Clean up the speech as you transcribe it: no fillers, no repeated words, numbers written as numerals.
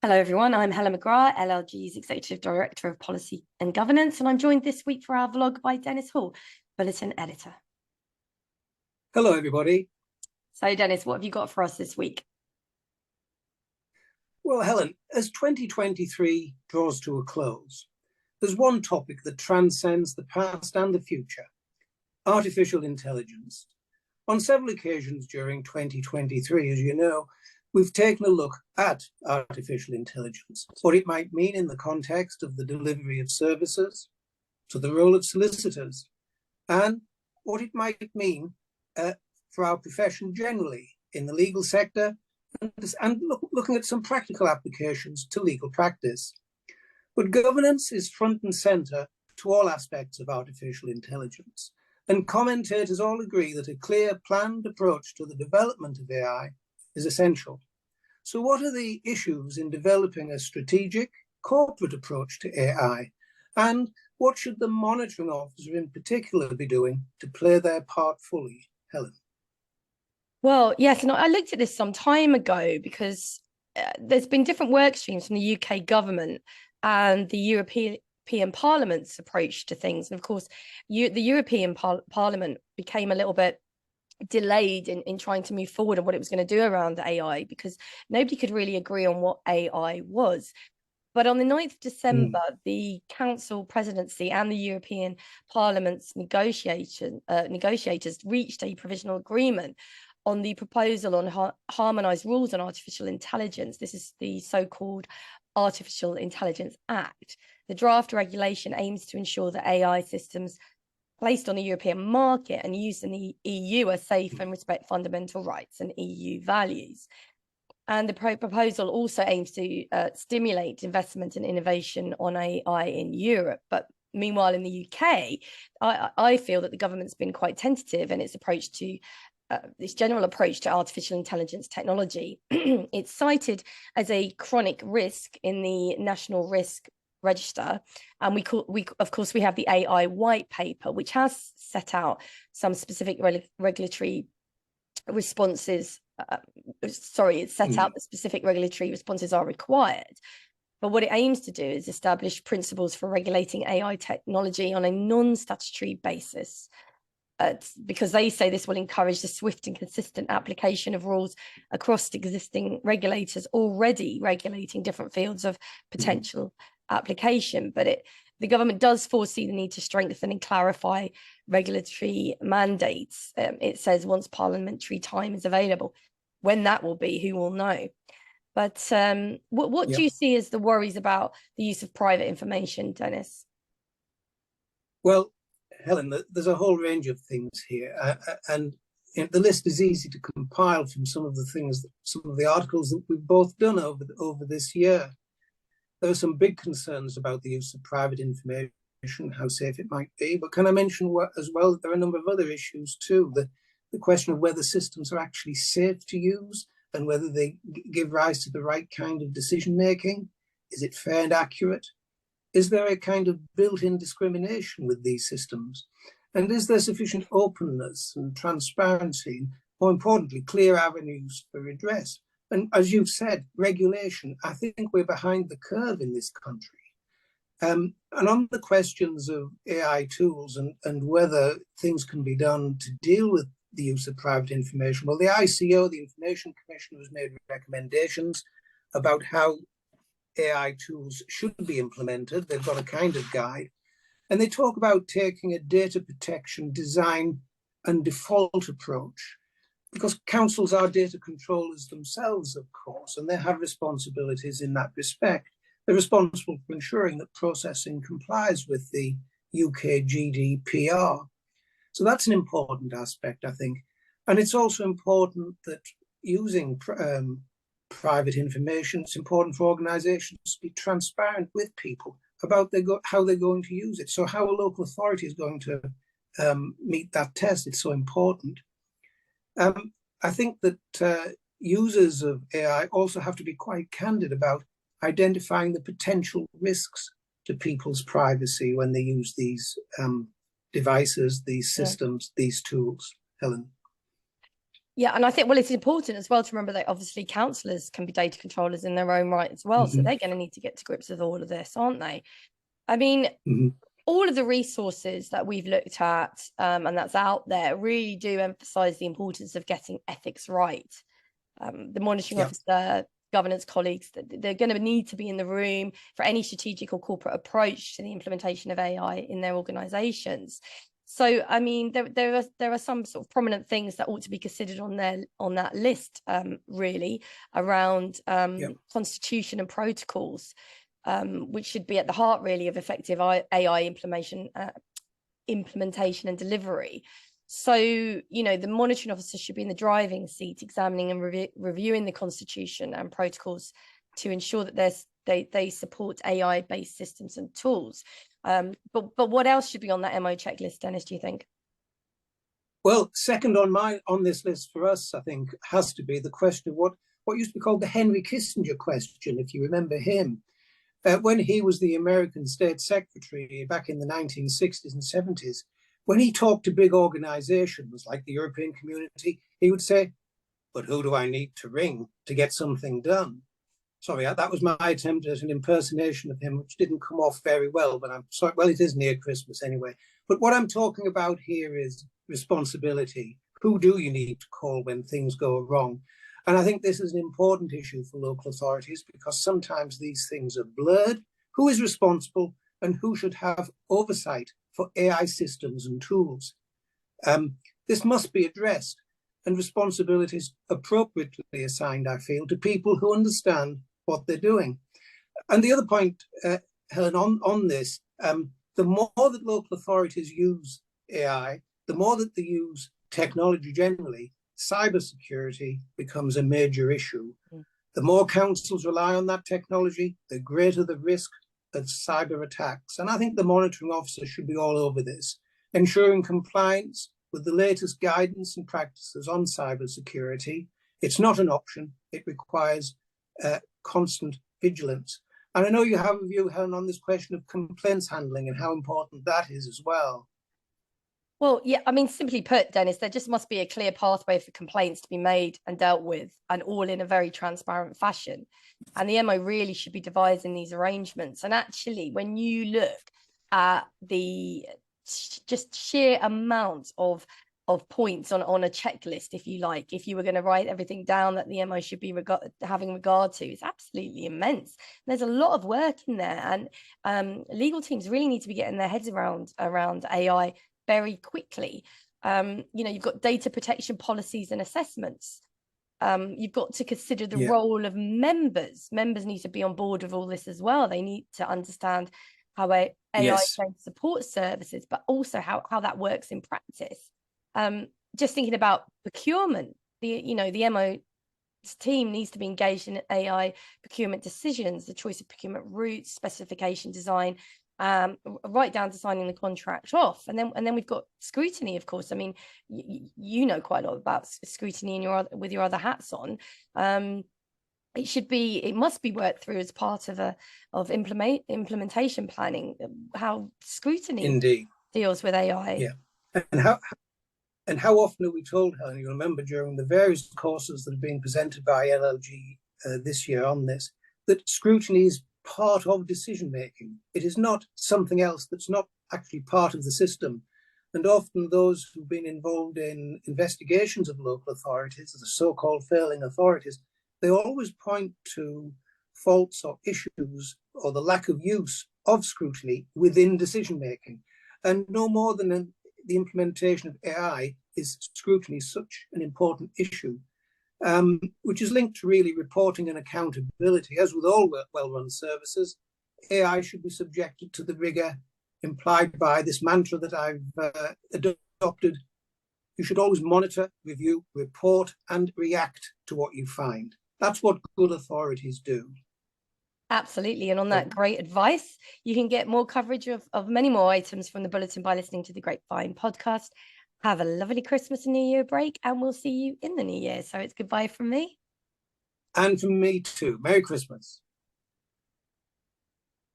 Hello, everyone. I'm Helen McGrath, LLG's Executive Director of Policy and Governance, and I'm joined this week for our vlog by Dennis Hall, Bulletin Editor. Hello, everybody. So, Dennis, what have you got for us this week? Well, Helen, as 2023 draws to a close, there's one topic that transcends the past and the future: artificial intelligence. On several occasions during 2023, as you know, we've taken a look at artificial intelligence, what it might mean in the context of the delivery of services, to the role of solicitors, and what it might mean for our profession generally in the legal sector, and looking at some practical applications to legal practice. But governance is front and center to all aspects of artificial intelligence, and commentators all agree that a clear, planned approach to the development of AI is essential. So what are the issues in developing a strategic, corporate approach to AI? And what should the monitoring officer in particular be doing to play their part fully? Helen? Well, yes, and I looked at this some time ago because there's been different work streams from the UK government and the European Parliament's approach to things. And of course, the European Parliament became a little bit delayed in trying to move forward on what it was going to do around AI because nobody could really agree on what AI was. But on the 9th of December, the Council presidency and the European Parliament's negotiators reached a provisional agreement on the proposal on harmonised rules on artificial intelligence. This is the so-called Artificial Intelligence Act. The draft regulation aims to ensure that AI systems placed on the European market and used in the EU are safe and respect fundamental rights and EU values. And the proposal also aims to stimulate investment and innovation on AI in Europe. But meanwhile, in the UK, I feel that the government's been quite tentative in its approach to this general approach to artificial intelligence technology. It's cited as a chronic risk in the National Risk Register, and we of course we have the AI white paper, which has set out some specific regulatory responses. It's set out that specific regulatory responses are required. But what it aims to do is establish principles for regulating AI technology on a non-statutory basis. Because they say this will encourage the swift and consistent application of rules across existing regulators already regulating different fields of potential application. But the government does foresee the need to strengthen and clarify regulatory mandates. It says once parliamentary time is available. When that will be, who will know? But what do you see as the worries about the use of private information, Dennis? Well, Helen, there's a whole range of things here, and the list is easy to compile from some of the articles that we've both done over this year. There are some big concerns about the use of private information, how safe it might be. But can I mention as well that there are a number of other issues too? The question of whether systems are actually safe to use and whether they give rise to the right kind of decision making. Is it fair and accurate? Is there a kind of built-in discrimination with these systems? And is there sufficient openness and transparency, and more importantly, clear avenues for redress? And as you've said, regulation, I think we're behind the curve in this country. And on the questions of AI tools and whether things can be done to deal with the use of private information, well, the ICO, the Information Commission, has made recommendations about how AI tools should be implemented. They've got a kind of guide. And they talk about taking a data protection, design, and default approach, because councils are data controllers themselves, of course, and they have responsibilities in that respect. They're responsible for ensuring that processing complies with the UK GDPR. So that's an important aspect, I think. And it's also important that using private information, it's important for organisations to be transparent with people about how they're going to use it. So how a local authority is going to meet that test, it's so important. I think that users of AI also have to be quite candid about identifying the potential risks to people's privacy when they use these devices, these systems, these tools. Helen? Yeah, and I think, well, it's important as well to remember that obviously councillors can be data controllers in their own right as well. So Mm-hmm. they're going to need to get to grips with all of this, aren't they? I mean, Mm-hmm. all of the resources that we've looked at and that's out there really do emphasize the importance of getting ethics right. The monitoring Yeah. officer, governance colleagues, they're going to need to be in the room for any strategic or corporate approach to the implementation of AI in their organizations. So, I mean, there are some sort of prominent things that ought to be considered on that list, really, around Yeah. constitution and protocols, which should be at the heart, really, of effective AI implementation and delivery. So, the monitoring officer should be in the driving seat, examining and reviewing the constitution and protocols to ensure that they support AI-based systems and tools. But what else should be on that MO checklist, Dennis, do you think? Well, second on this list for us, I think, has to be the question of what used to be called the Henry Kissinger question, if you remember him. When he was the American State Secretary back in the 1960s and 70s, when he talked to big organizations like the European Community, he would say, but who do I need to ring to get something done? Sorry, that was my attempt at an impersonation of him, which didn't come off very well, but I'm sorry. Well, it is near Christmas anyway. But what I'm talking about here is responsibility. Who do you need to call when things go wrong? And I think this is an important issue for local authorities because sometimes these things are blurred. Who is responsible and who should have oversight for AI systems and tools? This must be addressed and responsibilities appropriately assigned, I feel, to people who understand what they're doing. And the other point, Helen, on this, the more that local authorities use AI, the more that they use technology generally, cybersecurity becomes a major issue. Mm. The more councils rely on that technology, the greater the risk of cyber attacks. And I think the monitoring officer should be all over this, ensuring compliance with the latest guidance and practices on cybersecurity. It's not an option. It requires constant vigilance. And I know you have a view, Helen, on this question of complaints handling and how important that is as well. Well, yeah, I mean, simply put, Dennis, there just must be a clear pathway for complaints to be made and dealt with, and all in a very transparent fashion. And the MO really should be devising these arrangements. And actually, when you look at the just sheer amount of points on a checklist, if you like, if you were going to write everything down that the MO should be having regard to, it's absolutely immense. There's a lot of work in there, and legal teams really need to be getting their heads around AI very quickly. You've got data protection policies and assessments. You've got to consider the role of members. Members need to be on board with all this as well. They need to understand how AI can support services, but also how that works in practice. Just thinking about procurement, the MO team needs to be engaged in AI procurement decisions, the choice of procurement routes, specification design, right down to signing the contract off. And then we've got scrutiny, of course. I mean, you know quite a lot about scrutiny with your other hats on. It must be worked through as part of implementation planning, how scrutiny indeed deals with AI. Yeah. And how often are we told, Helen, you remember during the various courses that have been presented by LLG this year on this, that scrutiny is part of decision making. It is not something else that's not actually part of the system. And often those who've been involved in investigations of local authorities, the so-called failing authorities, they always point to faults or issues or the lack of use of scrutiny within decision making. And no more than the implementation of AI is scrutiny such an important issue, which is linked to really reporting and accountability. As with all well-run services, AI should be subjected to the rigor implied by this mantra that I've adopted. You should always monitor, review, report, and react to what you find. That's what good authorities do. Absolutely. And on that great advice, you can get more coverage of many more items from the bulletin by listening to the Grapevine podcast. Have a lovely Christmas and New Year break, and we'll see you in the new year. So it's goodbye from me. And from me too. Merry Christmas.